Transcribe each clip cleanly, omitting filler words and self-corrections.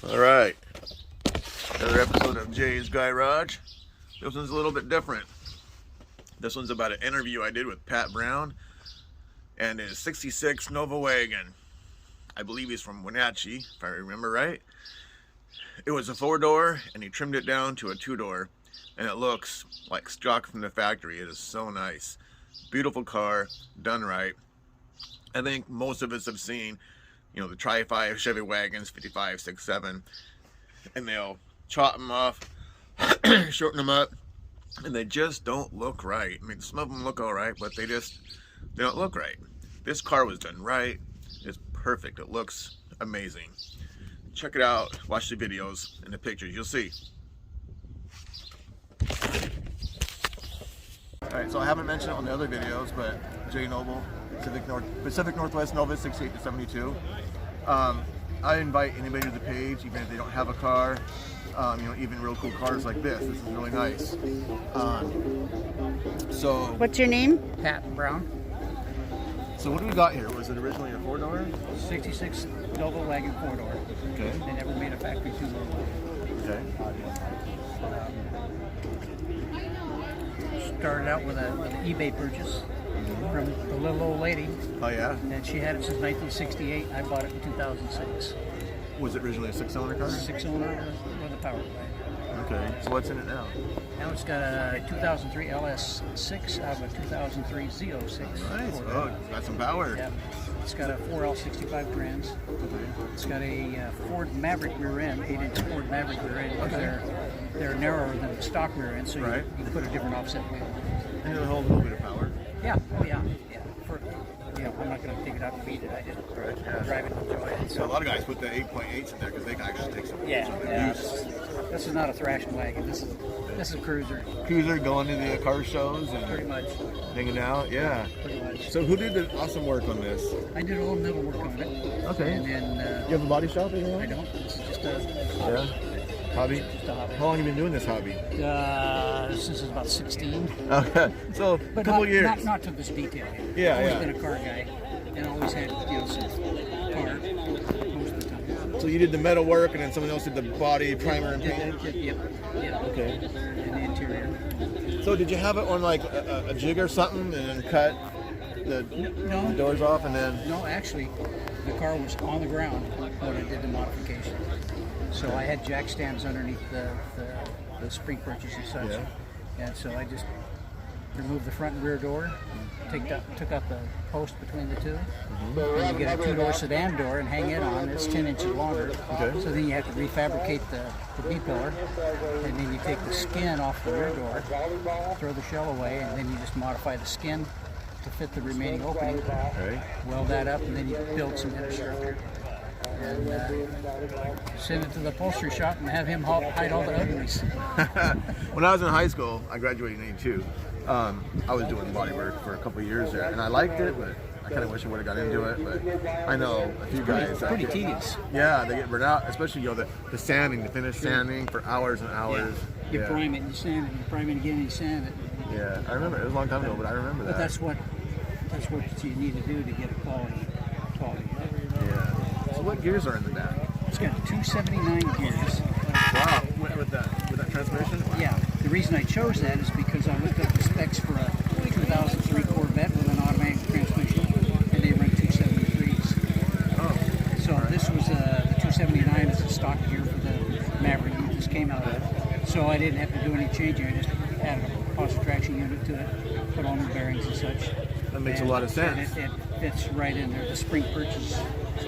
All right, another episode of Jay's Garage. This one's a little bit different. This one's about an interview I did with Pat Brown and his 66 Nova wagon. I believe he's from Wenatchee, if I remember right. It was a 4-door and he trimmed it down to a 2-door, and it looks like stock from the factory. It is so nice. Beautiful car, done right. I think most of us have seen, the Tri-5 Chevy wagons, 55, 6, 7, and they'll chop them off, shorten them up, and they just don't look right. I mean, some of them look all right, but they don't look right. This car was done right. It's perfect. It looks amazing. Check it out. Watch the videos and the pictures. You'll see. All right, so I haven't mentioned it on the other videos, but Jay Noble, Pacific Northwest Nova 68 to 72. I invite anybody to the page, even if they don't have a car. Even real cool cars like this. This is really nice. So, What's your name? Pat Brown, so what do we got here? Was it originally a 4-door? 66 Nova wagon 4-door. Okay. They never made a factory 2-door wagon. Okay. Started out with an eBay purchase from a little old lady, Oh yeah. and she had it since 1968. I bought it in 2006. Was it originally a 6-cylinder car? 6-cylinder with a power plant. Okay. So what's in it now? Now it's got a 2003 LS6 out of a 2003 Z06. Nice. Oh, it's got some power. Yeah. It's got a 4L65 trans. Okay. It's got a Ford Maverick rear end, 8-inch Ford Maverick rear end. Okay. They're narrower than the stock rear end, so Right. you can put a different offset wheel. And it'll hold a little bit of power. Yeah, oh yeah, yeah. I'm not going to take it out and beat it. I just drive it and enjoy it. So a lot of guys put the 8.8s in there because they can actually take some Yeah. use. This is not a thrashing wagon. This is a cruiser, Cruiser going to the car shows pretty and much. hanging out. Yeah. Pretty much. So who did the awesome work on this? I did all metal work on it. Okay. And then You have a body shop or I anything? don't. This is just a Hobby? Just a hobby. How long have you been doing this hobby? Since I was about 16. Okay. So a But couple not, years. not to this detail. Yeah, Always yeah. been a car guy, and always had some car most of the time. So you did the metal work and then someone else did the body, primer and paint? Yep. Okay. And the interior. So did you have it on like a jig or something and then cut the No. doors off and then? No, actually, the car was on the ground when I did the modification. So I had jack stands underneath the spring purchase and such. Yeah. And so I just removed the front and rear door, took out the post between the two. Then you get a 2-door sedan door and hang it on. It's 10 inches longer. Okay. So then you have to refabricate the B-pillar, and then you take the skin off the rear door, throw the shell away, and then you just modify the skin to fit the remaining opening. Right. Weld that up, and then you build some inner structure. And send it to the upholstery shop and have him hide all the uglies. When I was in high school, I graduated in '82. I was doing body work for a couple of years there, and I liked it, but I kind of wish I would have got into it. But I know a few guys. that Pretty get- tedious. Yeah, they get burnt out, especially the sanding, the finish sanding for hours and hours. You Yeah. prime it and you sand it, you prime it again and you sand it. Yeah, I remember. It was a long time ago, but I remember that. But that's what you need to do to get a quality. Yeah. So what gears are in the back? It's got 279 gears. Wow. With that transmission? Yeah, the reason I chose that is because I looked up the specs for a 2003 Corvette with an automatic transmission, and they run 273s. Oh. So this was the 279 is a stock gear for the Maverick you just came out of. So I didn't have to do any changing. I just added a positive traction unit to it, put all new bearings and such. That makes a lot of sense. And it fits right in there. The spring purchase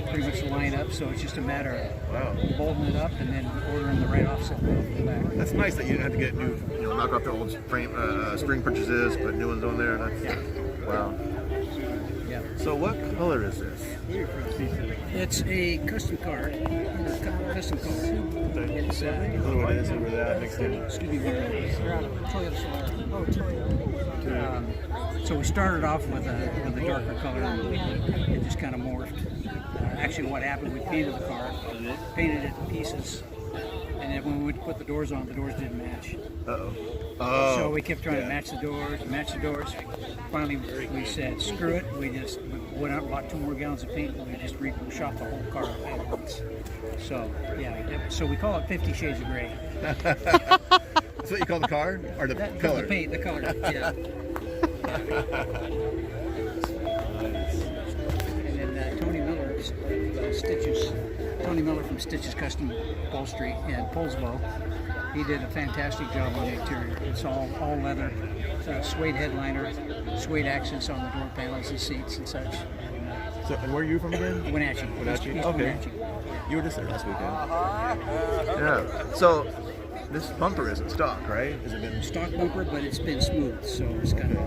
pretty much line up, so it's just a matter of Wow. bolting it up and then ordering the right offset for the back. That's nice that you didn't have to get new, knock off the old spring purchases, put new ones on there. That's, wow. Yeah. So what color is this? It's a custom car. Custom car. It's I don't know what it is over that mixed in. excuse me, Toyota Solara. Oh, Toyota. So we started off with a darker color, and it just kind of morphed. Actually, what happened? We painted the car, painted it to pieces, and then when we would put the doors on, the doors didn't match. Uh-oh. Oh. So we kept trying to match the doors. Finally, we said, screw it. We just went out and bought 2 more gallons of paint, and we just shot the whole car at once. So yeah, so we call it 50 Shades of Gray. That's what you call the car, or the color? The paint, the color. Yeah. And then Tony Miller, Stitches. Tony Miller from Stitches Custom Upholstery in Poulsbo. He did a fantastic job on the interior. It's all leather, suede headliner, suede accents on the door panels and seats and such. And where are you from again? Wenatchee. Wenatchee? East Okay. Wenatchee. You were just there last weekend. Yeah. So this bumper isn't stock, right? Has it been Stock bumper, but it's been smooth, so it's got the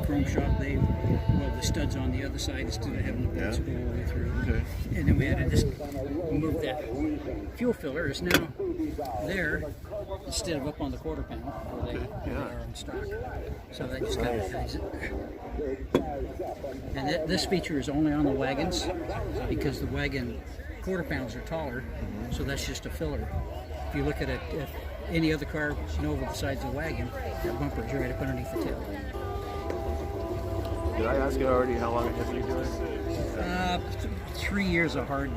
chrome shop. They weld the studs on the other side instead of having the bolts go all the way through. Okay. And then we had to just move that fuel filler. It's now there instead of up on the quarter panel where they are in stock. So that just kind of ties it. And this feature is only on the wagons because the wagon quarter panels are taller, so that's just a filler. If you look at it, if any other car Nova besides the wagon, that bumper is right up underneath the tail. Did I ask you already how long it took you to do it? 3 years of hard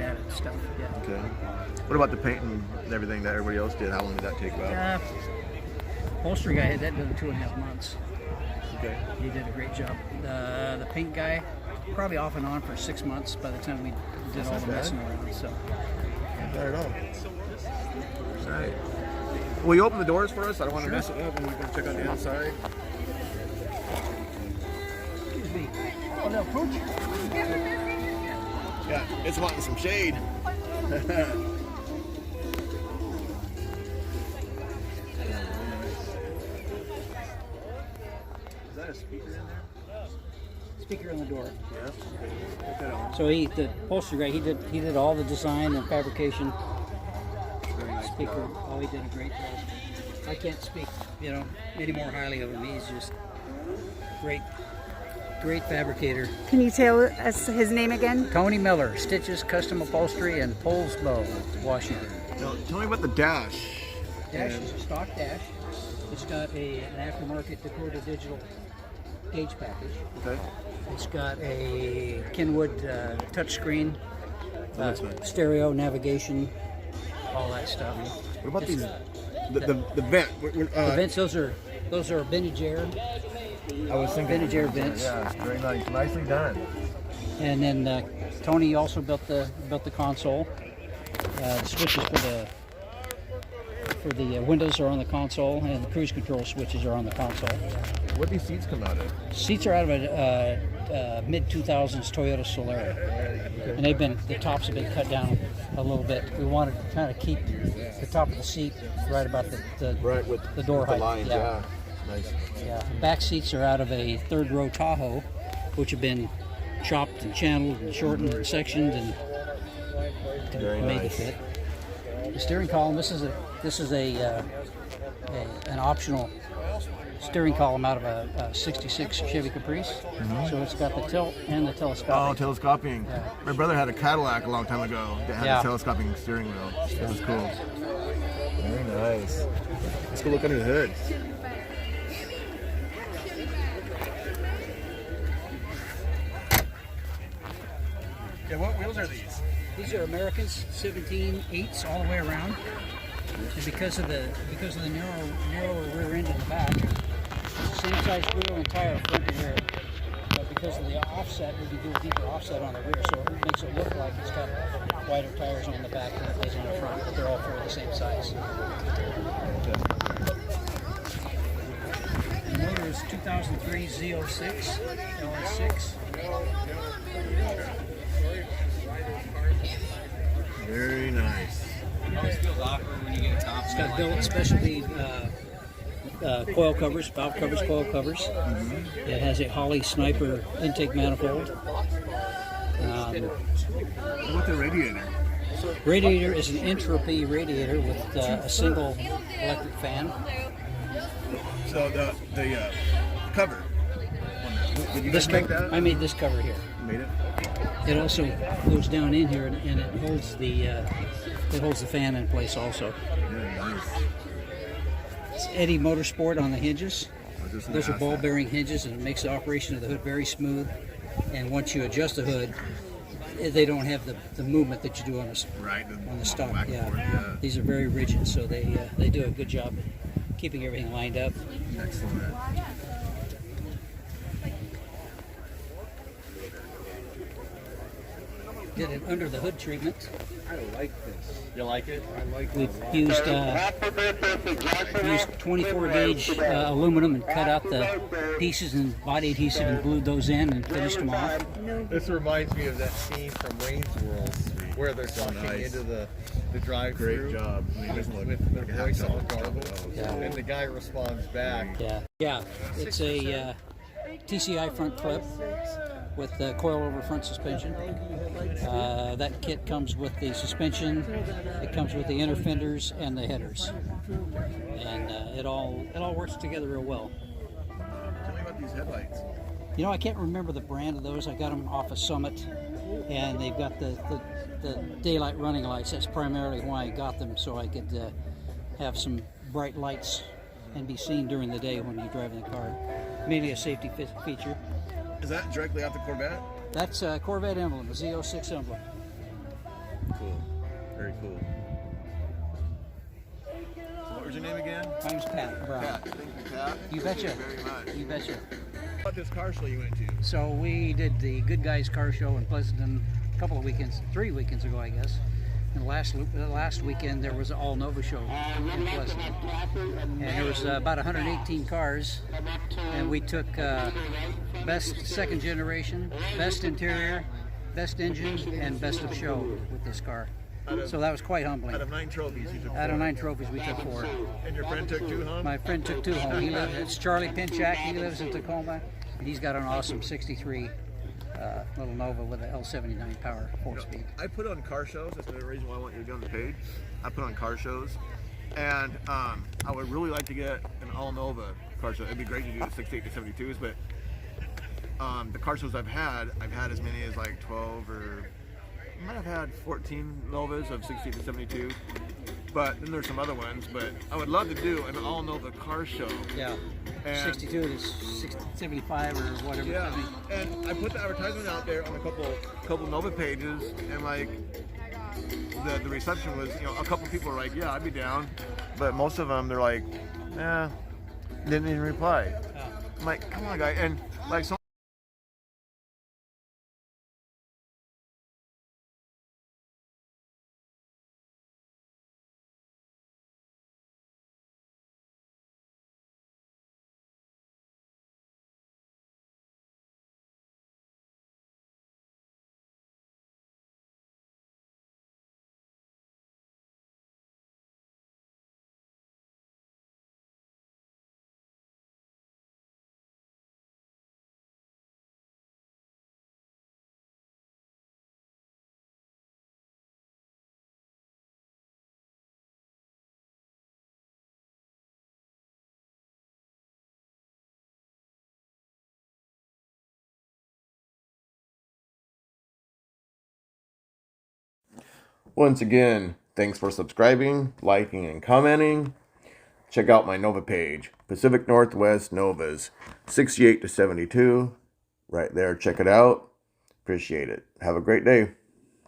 at it stuff. Yeah. Okay. What about the paint and everything that everybody else did? How long did that take about? Upholstery guy had that done in 2.5 months. Okay. He did a great job. The paint guy, probably off and on for 6 months by the time we did all the messing around. So. Not bad at all. All right. Will you open the doors for us? I don't want to mess it up, and we can check on the outside. Excuse me. Oh, no, Pooch? Yeah, it's wanting some shade. Is that a speaker in there? Speaker on the door. Yeah. Put that on. So the upholstery guy, he did all the design and fabrication. Speaker, he did a great job. I can't speak, any more highly of him. He's just great fabricator. Can you tell us his name again? Tony Miller, Stitches Custom Upholstery in Poulsbo, Washington. Now, tell me about the dash. Dash is a stock dash. It's got an aftermarket Dakota digital gauge package. Okay. It's got a Kenwood touchscreen, That's nice. stereo navigation, all that stuff. What about It's- the vent? The vents, those are vintage air, I was thinking vintage air vents. Yeah, very nice. Nicely done. And then Tony also built the console. The switches for the windows are on the console, and the cruise control switches are on the console. What do these seats come out of? Seats are out of a mid-2000s Toyota Solara, and the tops have been cut down a little bit. We wanted to kind of keep the top of the seat right about the door height. Lines, yeah. Nice. Yeah. The back seats are out of a third-row Tahoe, which have been chopped and channeled and shortened and sectioned and Very made to nice. fit. The steering column. This is an optional steering column out of a '66 Chevy Caprice. So it's got the tilt and the telescopic. Oh, telescoping. Yeah. My brother had a Cadillac a long time ago that had Yeah. a telescoping steering wheel. It was cool. Very nice. Let's go look under the hood. Yeah, what wheels are these? These are Americans 17/8s all the way around. And because of the narrower rear end in the back, it's the same size wheel and tire front and rear. But because of the offset, we can do a deeper offset on the rear, so it makes it look like it's got wider tires on the back than it does on the front, but they're all four the same size. The motor is 2003 Z06 LS6. Very nice. It's got built specialty coil covers, valve covers, coil covers. It has a Holley Sniper intake manifold. What about the radiator? Radiator is an Entropy radiator with a single electric fan. So the cover. Did you This just make cover, that? I made this cover here. You made it? It also goes down in here and it holds the fan in place also. Very nice. It's Eddie Motorsport on the hinges. Those are ball bearing hinges, and it makes the operation of the hood very smooth. And once you adjust the hood, they don't have the movement that you do on the stock. Yeah. These are very rigid, so they do a good job of keeping everything lined up. Excellent. Did an under the hood treatment. I like this. You like it? I like We've it. used 24 gauge aluminum and cut out the pieces and body adhesive and glued those in and finished them off. This reminds me of that scene from Wayne's World where they're talking nice. into the drive-through. Great job. With their voice all garbled, and the guy responds back. Yeah. It's a TCI front clip with the coil-over front suspension. That kit comes with the suspension, it comes with the inner fenders and the headers, and it all works together real well. Tell me about these headlights. You know, I can't remember the brand of those. I got them off of Summit, and they've got the daylight running lights. That's primarily why I got them, so I could have some bright lights and be seen during the day when you're driving the car. Mainly a safety feature. Is that directly off the Corvette? That's a Corvette emblem, a Z06 emblem. Cool. Very cool. So what was your name again? My name's Pat Brown. Pat. Thank you, Pat. You betcha. Thank you very much. You betcha. What about this car show you went to? So we did the Good Guys car show in Pleasanton a couple of weekends, 3 weekends ago, I guess. And last weekend there was an All Nova show in Pleasanton, and there was about 118 cars, and we took best second generation, best interior, best engine, and best of show with this car. So that was quite humbling. Out of 9 trophies, you took 4. Out of 9 trophies, we took 4. And your friend took 2 home? My friend took 2 home. It's Charlie Pinchak. He lives in Tacoma, and he's got an awesome '63 little Nova with an L79 power, 4-speed. I put on car shows. That's the reason why I want you to be on the page. I put on car shows, and I would really like to get an all Nova car show. It'd be great to do the 68 to 72s, but the car shows I've had as many as like 12 or I might have had 14 Novas of 68 to 72. But then there's some other ones. But I would love to do an all Nova car show. Yeah. And 62 to 75 or whatever. yeah, and I put the advertisement out there on a couple Nova pages, and like the reception was, you know, a couple people were like, yeah, I'd be down, but most of them they're like, nah, didn't even reply. I'm like, come on, guy, and like so. Once again, thanks for subscribing, liking, and commenting. Check out my Nova page, Pacific Northwest Novas, 68 to 72. Right there, check it out. Appreciate it. Have a great day.